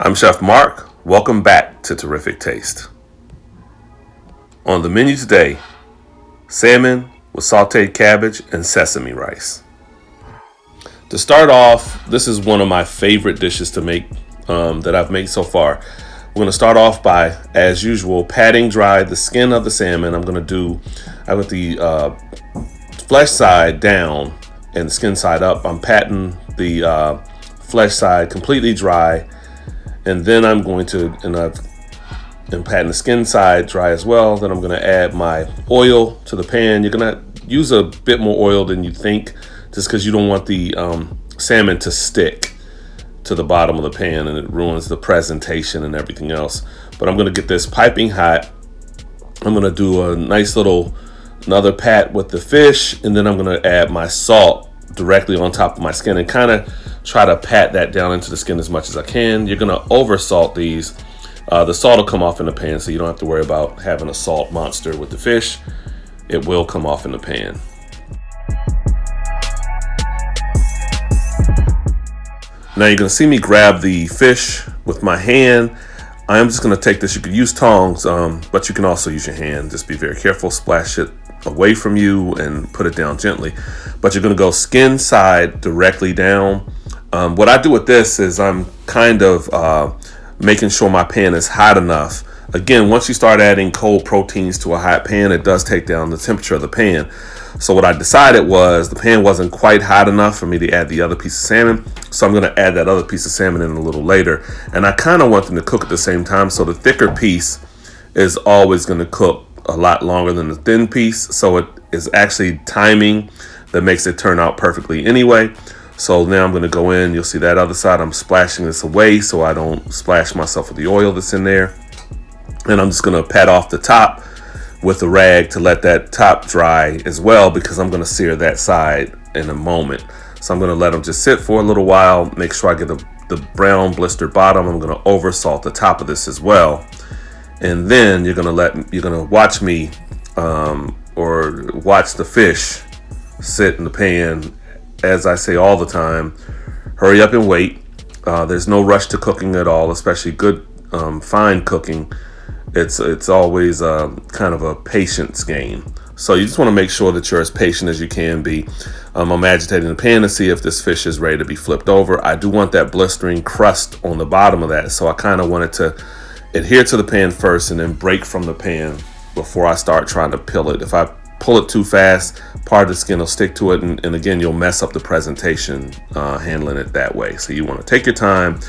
I'm Chef Mark. Welcome back to Terrific Taste. On the menu today, salmon with sauteed cabbage and sesame rice. To start off, this is one of my favorite dishes to make that I've made so far. We're going to start off by, as usual, patting dry the skin of the salmon. I got the flesh side down and the skin side up. I'm patting the flesh side completely dry, and then I'm going to, and patting the skin side dry as well. Then I'm going to add my oil to the pan. You're going to use a bit more oil than you think, just because you don't want the salmon to stick to the bottom of the pan and it ruins the presentation and everything else. But I'm going to get this piping hot. I'm going to do a nice another pat with the fish, and then I'm going to add my salt directly on top of my skin and kind of try to pat that down into the skin as much as I can. You're going to over salt these. The salt will come off in the pan, so you don't have to worry about having a salt monster with the fish. It will come off in the pan. Now you're going to see me grab the fish with my hand. I'm just going to take this. You could use tongs, but you can also use your hand. Just be very careful. Splash it away from you and put it down gently. But you're going to go skin side directly down. What I do with this is I'm kind of making sure my pan is hot enough. Again, once you start adding cold proteins to a hot pan, it does take down the temperature of the pan. So what I decided was the pan wasn't quite hot enough for me to add the other piece of salmon. So I'm going to add that other piece of salmon in a little later. And I kind of want them to cook at the same time. So the thicker piece is always going to cook a lot longer than the thin piece. So it is actually timing that makes it turn out perfectly anyway. So now I'm going to go in. You'll see that other side. I'm splashing this away so I don't splash myself with the oil that's in there. And I'm just going to pat off the top with a rag to let that top dry as well, because I'm going to sear that side in a moment. So I'm going to let them just sit for a little while, make sure I get the brown blistered bottom. I'm going to over salt the top of this as well. And then you're going to watch me or watch the fish sit in the pan. As I say all the time, hurry up and wait. There's no rush to cooking at all, especially good fine cooking. It's always kind of a patience game. So you just want to make sure that you're as patient as you can be. I'm agitating the pan to see if this fish is ready to be flipped over. I do want that blistering crust on the bottom of that, so I kind of want it to adhere to the pan first and then break from the pan before I start trying to peel it. If I pull it too fast, part of the skin will stick to it, and again, you'll mess up the presentation handling it that way. So you want to take your time,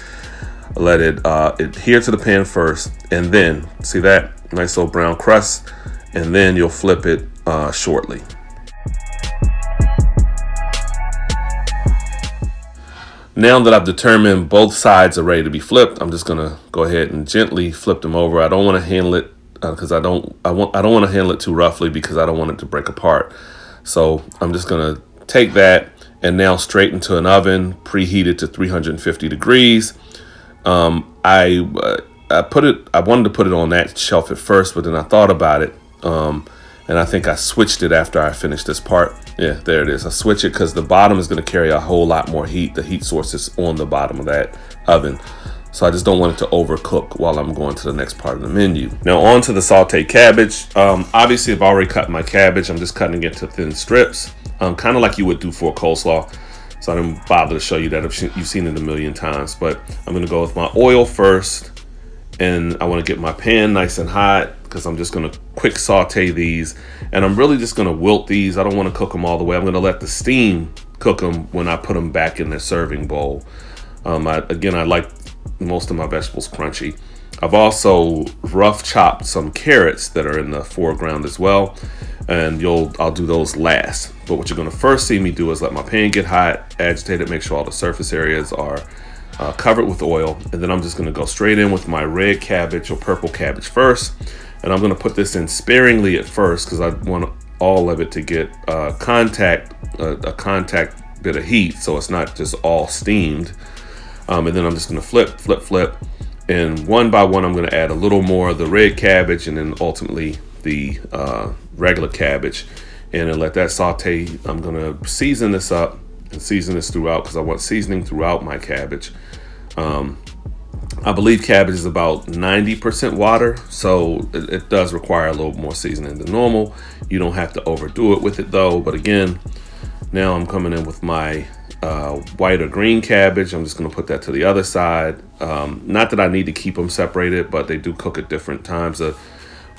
let it adhere to the pan first, and then see that nice little brown crust, and then you'll flip it shortly. Now that I've determined both sides are ready to be flipped, I'm just gonna go ahead and gently flip them over. I don't want to handle it because I don't want to handle it too roughly, because I don't want it to break apart. So I'm just gonna take that and now straight into an oven preheated to 350 degrees. I wanted to put it on that shelf at first, but then I thought about it, and I think I switched it after I finished this part. Yeah, there it is. I switch it because the bottom is going to carry a whole lot more heat. The heat source is on the bottom of that oven. So I just don't want it to overcook while I'm going to the next part of the menu. Now on to the sauteed cabbage. Obviously I've already cut my cabbage. I'm just cutting it to thin strips, kind of like you would do for a coleslaw. So I didn't bother to show you that. You've seen it a million times. But I'm going to go with my oil first. And I want to get my pan nice and hot, because I'm just going to quick saute these. And I'm really just going to wilt these. I don't want to cook them all the way. I'm going to let the steam cook them when I put them back in their serving bowl. I like most of my vegetables crunchy. I've also rough chopped some carrots that are in the foreground as well, and I'll do those last. But what you're going to first see me do is let my pan get hot, agitate it, make sure all the surface areas are covered with oil, and then I'm just going to go straight in with my red cabbage or purple cabbage first, and I'm going to put this in sparingly at first because I want all of it to get a contact bit of heat, so it's not just all steamed. And then I'm just going to flip, and one by one I'm going to add a little more of the red cabbage, and then ultimately the regular cabbage, and then let that saute. I'm going to season this up and season this throughout, because I want seasoning throughout my cabbage. I believe cabbage is about 90% water, so it does require a little more seasoning than normal. You don't have to overdo it with it though. But again, now I'm coming in with my white or green cabbage. I'm just going to put that to the other side. Not that I need to keep them separated, but they do cook at different times. The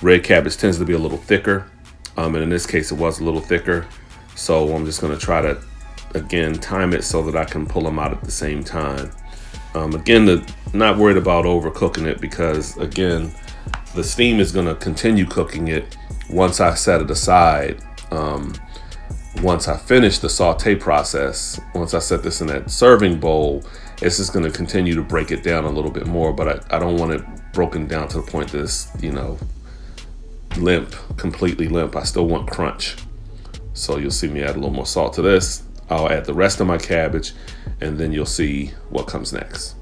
red cabbage tends to be a little thicker, and in this case it was a little thicker. So I'm just going to try to, again, time it so that I can pull them out at the same time. Again, not worried about overcooking it, because again, the steam is going to continue cooking it once I set it aside. Once I finish the saute process, once I set this in that serving bowl, it's just going to continue to break it down a little bit more. But I don't want it broken down to the point that it's, limp, completely limp. I still want crunch. So you'll see me add a little more salt to this. I'll add the rest of my cabbage, and then you'll see what comes next.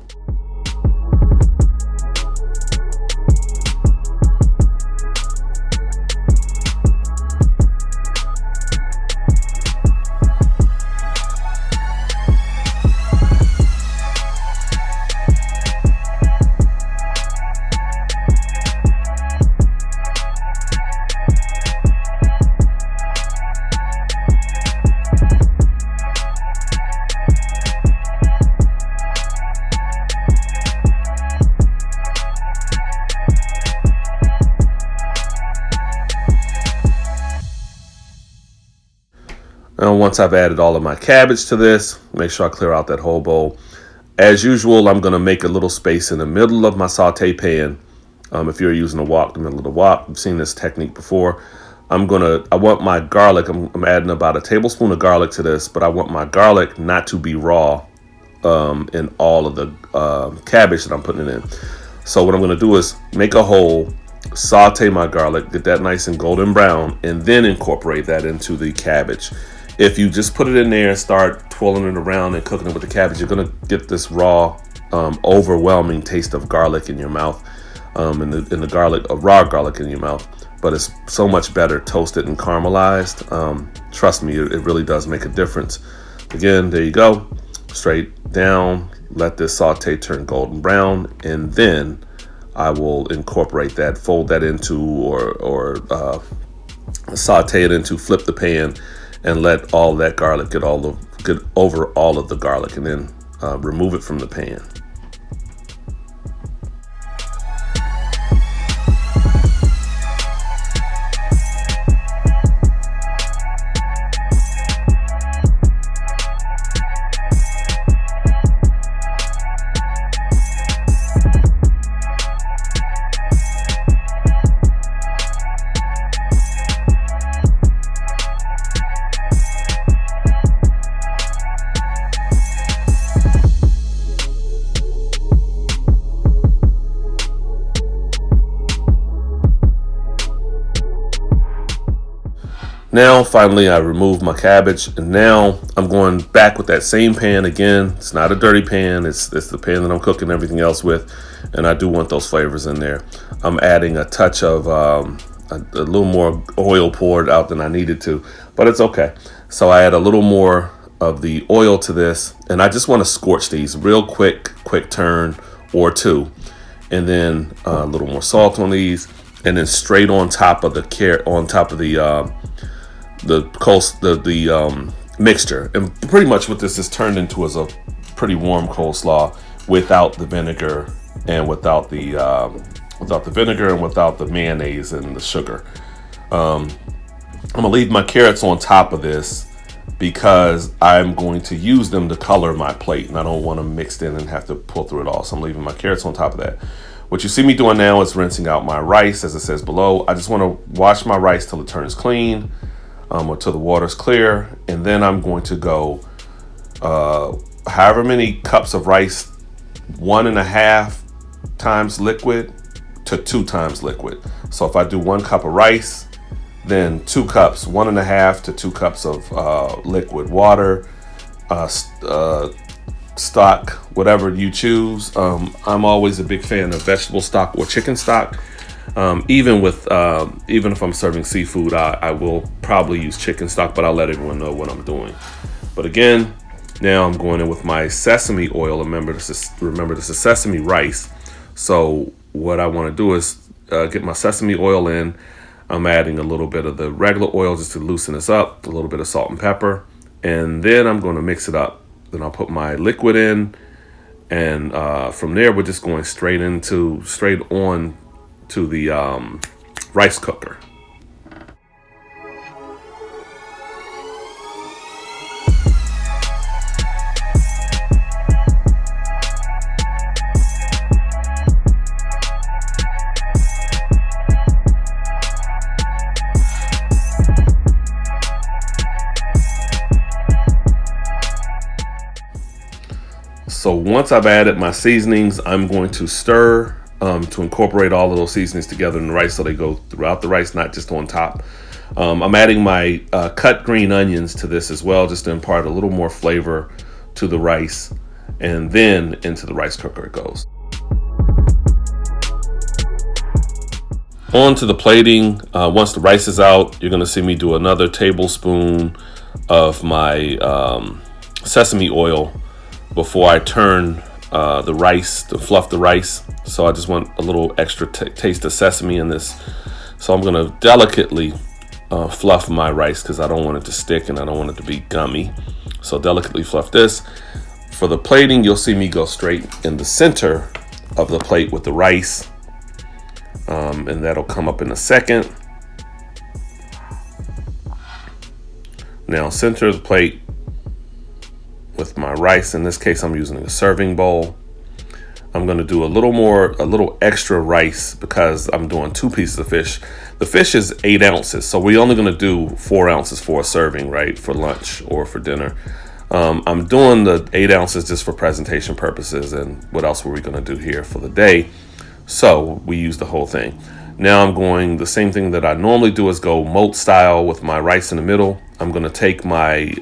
Now, once I've added all of my cabbage to this, make sure I clear out that whole bowl. As usual, I'm going to make a little space in the middle of my saute pan. If you're using a wok, the middle of the wok, I've seen this technique before. I want my garlic, I'm adding about a tablespoon of garlic to this, but I want my garlic not to be raw in all of the cabbage that I'm putting it in. So what I'm going to do is make a hole, saute my garlic, get that nice and golden brown, and then incorporate that into the cabbage. If you just put it in there and start twirling it around and cooking it with the cabbage, you're gonna get this raw, overwhelming taste of garlic in your mouth, and the garlic, raw garlic in your mouth. But it's so much better toasted and caramelized. Trust me, it really does make a difference. Again, there you go, straight down. Let this saute turn golden brown, and then I will incorporate that, fold that into, or saute it into, flip the pan, and let all that garlic get over all of the garlic, and then remove it from the pan. Now, finally, I removed my cabbage, and now I'm going back with that same pan again. It's not a dirty pan. It's the pan that I'm cooking everything else with, and I do want those flavors in there. I'm adding a touch of a little more oil poured out than I needed to, but it's okay. So I add a little more of the oil to this, and I just want to scorch these real quick turn or two, and then a little more salt on these, and then straight on top of the mixture. And pretty much what this has turned into is a pretty warm coleslaw without the vinegar and without the mayonnaise and the sugar. I'm gonna leave my carrots on top of this because I'm going to use them to color my plate, and I don't want them mixed in and have to pull through it all. So I'm leaving my carrots on top of that. What you see me doing now is rinsing out my rice, as it says below. I just want to wash my rice till it turns clean, or till the water's clear, and then I'm going to go however many cups of rice, 1.5 times liquid to 2 times liquid. So if I do 1 cup of rice, then 2 cups, 1.5 to 2 cups of liquid water, stock, whatever you choose. I'm always a big fan of vegetable stock or chicken stock. Even if I'm serving seafood, I will probably use chicken stock, but I'll let everyone know what I'm doing. But again, now I'm going in with my sesame oil. Remember, this is sesame rice. So what I want to do is get my sesame oil in. I'm adding a little bit of the regular oil just to loosen this up, a little bit of salt and pepper, and then I'm going to mix it up. Then I'll put my liquid in, and from there we're just going straight on to the rice cooker. So once I've added my seasonings, I'm going to stir to incorporate all of those seasonings together in the rice so they go throughout the rice, not just on top. I'm adding my cut green onions to this as well, just to impart a little more flavor to the rice, and then into the rice cooker it goes. On to the plating. Once the rice is out, you're going to see me do another tablespoon of my sesame oil before I turn the rice to fluff the rice. So I just want a little extra taste of sesame in this. So I'm gonna delicately fluff my rice because I don't want it to stick and I don't want it to be gummy. So delicately fluff this. For the plating, you'll see me go straight in the center of the plate with the rice. And that'll come up in a second. Now center the plate with my rice. In this case, I'm using a serving bowl. I'm going to do a little extra rice because I'm doing 2 pieces of fish. The fish is 8 ounces, so we're only going to do 4 ounces for a serving, right, for lunch or for dinner. I'm doing the 8 ounces just for presentation purposes, and what else were we going to do here for the day? So we use the whole thing. Now I'm going, the same thing that I normally do is go moat style with my rice in the middle. I'm going to take my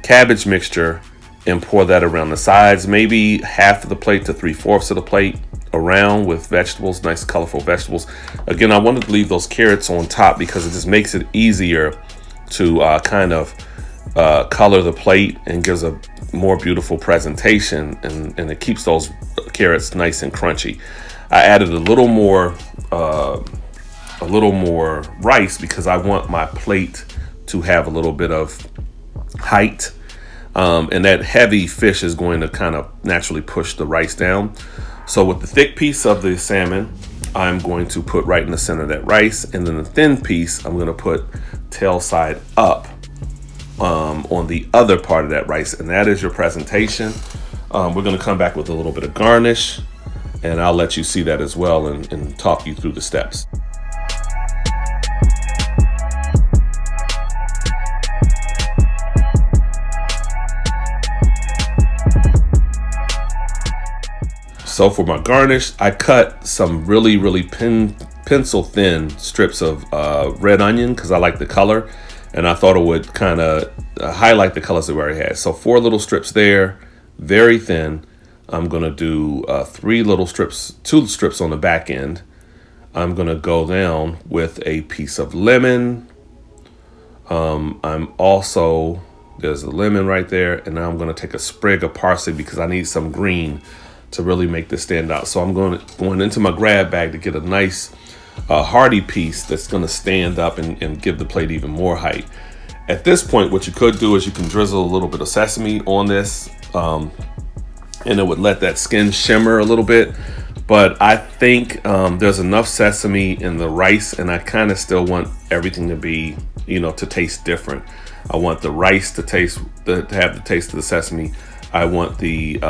cabbage mixture and pour that around the sides, maybe half of the plate to 3/4 of the plate around with vegetables, nice colorful vegetables. Again, I wanted to leave those carrots on top because it just makes it easier to kind of color the plate and gives a more beautiful presentation, and it keeps those carrots nice and crunchy. I added a little more rice because I want my plate to have a little bit of height, and that heavy fish is going to kind of naturally push the rice down. So with the thick piece of the salmon, I'm going to put right in the center of that rice, and then the thin piece I'm going to put tail side up on the other part of that rice, and that is your presentation. We're going to come back with a little bit of garnish, and I'll let you see that as well and talk you through the steps. So for my garnish, I cut some really pencil thin strips of red onion because I like the color, and I thought it would kind of highlight the colors that we already had. So 4 little strips there, very thin. I'm gonna do 3 little strips, 2 strips on the back end. I'm gonna go down with a piece of lemon. I'm also, there's the lemon right there, and now I'm gonna take a sprig of parsley because I need some green to really make this stand out. So I'm going into my grab bag to get a nice hearty piece that's going to stand up and give the plate even more height. At this point, what you could do is you can drizzle a little bit of sesame on this, and it would let that skin shimmer a little bit. But I think there's enough sesame in the rice, and I kind of still want everything to be, to taste different. I want the rice to have the taste of the sesame. I want the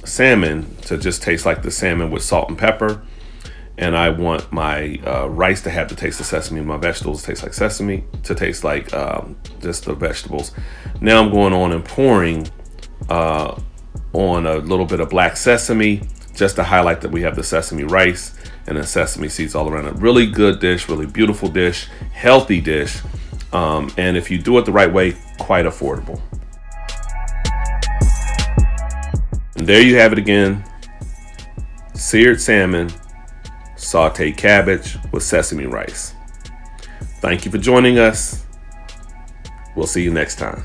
salmon to just taste like the salmon with salt and pepper. And I want my rice to have the taste of sesame, and my vegetables to taste like sesame, to taste like just the vegetables. Now I'm going on and pouring on a little bit of black sesame, just to highlight that we have the sesame rice and the sesame seeds all around it. Really good dish, really beautiful dish, healthy dish. And if you do it the right way, quite affordable. And there you have it again. Seared salmon, sauteed cabbage with sesame rice. Thank you for joining us. We'll see you next time.